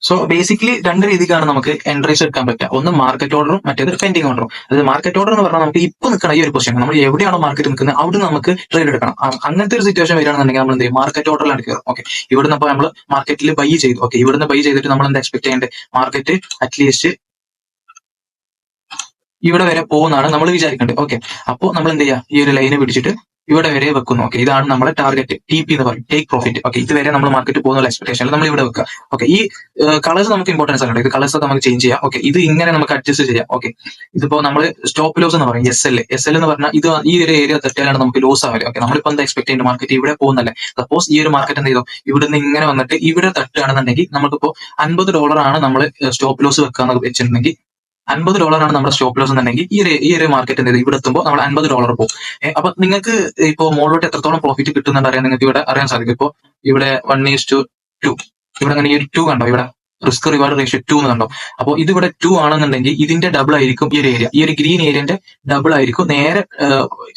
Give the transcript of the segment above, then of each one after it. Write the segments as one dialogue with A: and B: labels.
A: So basically രണ്ട് രീതിക്കാണ് നമുക്ക് എൻട്രീസ് എടുക്കാൻ പറ്റുക. ഒന്ന് മാർക്കറ്റ് ഓർഡറും മറ്റേത് പെൻഡിങ് ഓർഡറും. അതായത് മാർക്കറ്റ് ഓർഡർ എന്ന് പറഞ്ഞാൽ നമുക്ക് ഇപ്പൊ നിൽക്കണം ഈ ഒരു പൊസിഷൻ, നമ്മൾ എവിടെയാണോ മാർക്കറ്റ് നിൽക്കുന്നത് അവിടെ നമുക്ക് ട്രേഡ് എടുക്കണം. അങ്ങനത്തെ ഒരു സിറ്റുവേഷൻ വരികയാണെന്നുണ്ടെങ്കിൽ നമ്മൾ എന്ത് ചെയ്യും, മാർക്കറ്റ് ഓർഡറിലാണ് കയറും. ഓക്കെ, ഇവിടുന്ന് അപ്പോൾ നമ്മൾ മാർക്കറ്റിൽ ബൈ ചെയ്തു. ഓക്കെ, ഇവിടുന്ന് ബൈ ചെയ്തിട്ട് നമ്മൾ എന്താ എക്സ്പെക്ട് ചെയ്യേണ്ടത്, മാർക്കറ്റ് അറ്റ്ലീസ്റ്റ് ഇവിടെ വരെ പോകുന്നതാണ് നമ്മൾ വിചാരിക്കേണ്ടത്. ഓക്കെ, അപ്പോൾ നമ്മൾ എന്ത് ചെയ്യുക, ഈ ഒരു ലൈന് പിടിച്ചിട്ട് ഇവിടെ വരെ വെക്കുന്നു. ഓക്കെ, ഇതാണ് നമ്മുടെ ടാർഗറ്റ്, TP എന്ന് പറയും, ടേക്ക് പ്രോഫിറ്റ്. ഓക്കെ, ഇതുവരെ നമ്മൾ മാർക്കറ്റ് പോകുന്ന എക്സ്പെക്ടേഷനിൽ നമ്മൾ ഇവിടെ വെക്കുക. ഓക്കെ, ഈ കളേഴ്സ് നമുക്ക് ഇമ്പോർട്ടൻസ് ആണ്. ഇത് കളേഴ്സ് ഒക്കെ നമുക്ക് ചേഞ്ച് ചെയ്യാം. ഓക്കെ, ഇത് ഇങ്ങനെ നമുക്ക് അഡ്ജസ്റ്റ് ചെയ്യാം. ഓക്കെ, ഇതിപ്പോ നമ്മൾ സ്റ്റോപ്പ് ലോസ് എന്ന് പറയും, SL എന്ന് പറഞ്ഞാൽ ഇത് ഈ ഒരു ഏരിയ തെറ്റാലാണ് നമുക്ക് ലോസ് ആവില്ല. ഓക്കെ, നമ്മളിപ്പോ എന്താ എക്സ്പെക്ട് ചെയ്യുന്നത്, മാർക്കറ്റ് ഇവിടെ പോകുന്നല്ലേ. സപ്പോസ് ഈ ഒരു മാർക്കറ്റ് എന്ത് ചെയ്തോ, ഇവിടുന്ന് ഇങ്ങനെ വന്നിട്ട് ഇവിടെ തട്ടുകയാണെന്നുണ്ടെങ്കിൽ നമുക്കിപ്പോ $50 ആണ് നമ്മൾ സ്റ്റോപ്പ് ലോസ് വെക്കാന്ന് വെച്ചിട്ടുണ്ടെങ്കിൽ, $50 ആണ് നമ്മുടെ സ്റ്റോപ്പ് ലോസ് എന്നുണ്ടെങ്കിൽ ഈ ഒരു മാർക്കറ്റ് എന്ത് ചെയ്ത് ഇവിടെ എത്തുമ്പോൾ നമ്മൾ $50 പോകും. അപ്പൊ നിങ്ങൾക്ക് ഇപ്പോ മുകളിലോട്ട് എത്രത്തോളം പ്രോഫിറ്റ് കിട്ടുന്നുണ്ട് അറിയാൻ നിങ്ങൾക്ക് ഇവിടെ അറിയാൻ സാധിക്കും. ഇപ്പൊ ഇവിടെ 1:2, ഇവിടെ അങ്ങനെ ഈ ഒരു 2 കണ്ടോ, ഇവിടെ റിസ്ക് റിവാർഡ് റേഷ്യോ 2 എന്ന് കണ്ടോ. അപ്പോൾ ഇത് ഇവിടെ 2 ആണെന്നുണ്ടെങ്കിൽ ഇതിന്റെ ഡബിൾ ആയിരിക്കും ഈ ഒരു ഏരിയ, ഈ ഒരു ഗ്രീൻ ഏരിയന്റെ ഡബിൾ ആയിരിക്കും, നേരെ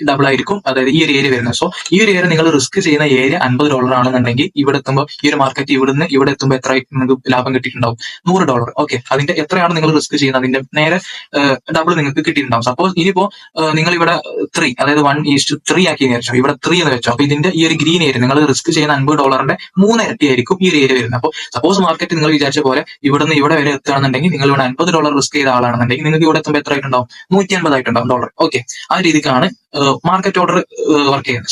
A: ഡബിൾ ആയിരിക്കും, അതായത് ഈ ഒരു ഏരിയ വരുന്നത്. സോ ഈ ഒരു ഏരിയ നിങ്ങൾ റിസ്ക് ചെയ്യുന്ന ഏരിയ $50 ആണെന്നുണ്ടെങ്കിൽ ഇവിടെ എത്തുമ്പോൾ ഈ ഒരു മാർക്കറ്റ് ഇവിടുന്ന് ഇവിടെ എത്തുമ്പോൾ എത്ര നിങ്ങൾക്ക് ലാഭം കിട്ടിയിട്ടുണ്ടാവും, $100. ഓക്കെ, അതിന്റെ എത്രയാണ് നിങ്ങൾ റിസ്ക് ചെയ്യുന്നത് അതിന്റെ നേരെ ഡബിൾ നിങ്ങൾക്ക് കിട്ടിയിട്ടുണ്ടാവും. സപ്പോസ് ഇനിയിപ്പോ നിങ്ങൾ ഇവിടെ 3, അതായത് 1:3 ആക്കി വെച്ചോ, ഇവിടെ 3 എന്ന് വെച്ചോ. അപ്പൊ ഇതിന്റെ ഈ ഒരു ഗ്രീൻ ഏരിയ നിങ്ങൾ റിസ്ക് ചെയ്യുന്ന $50ന്റെ 3 ഇരട്ടി ആയിരിക്കും ഈ ഒരു ഏരിയ വരുന്നത്. അപ്പോൾ സപ്പോസ് മാർക്കറ്റ് നിങ്ങൾ വിചാരിച്ച പോലെ ഇവിടുന്ന് ഇവിടെ വരെ എത്തുകയാണെന്നുണ്ടെങ്കിൽ, നിങ്ങൾ ഇവിടെ $50 റിസ്ക് ചെയ്ത ആളാണെന്നുണ്ടെങ്കിൽ നിങ്ങൾക്ക് ഇവിടെ എത്തുമ്പോൾ എത്ര ആയിട്ടുണ്ടാവും, $150 ആയിട്ടുണ്ടാവും. ഓക്കെ, ആ രീതിക്കാണ് മാർക്കറ്റ് ഓർഡർ വർക്ക് ചെയ്യുന്നത്.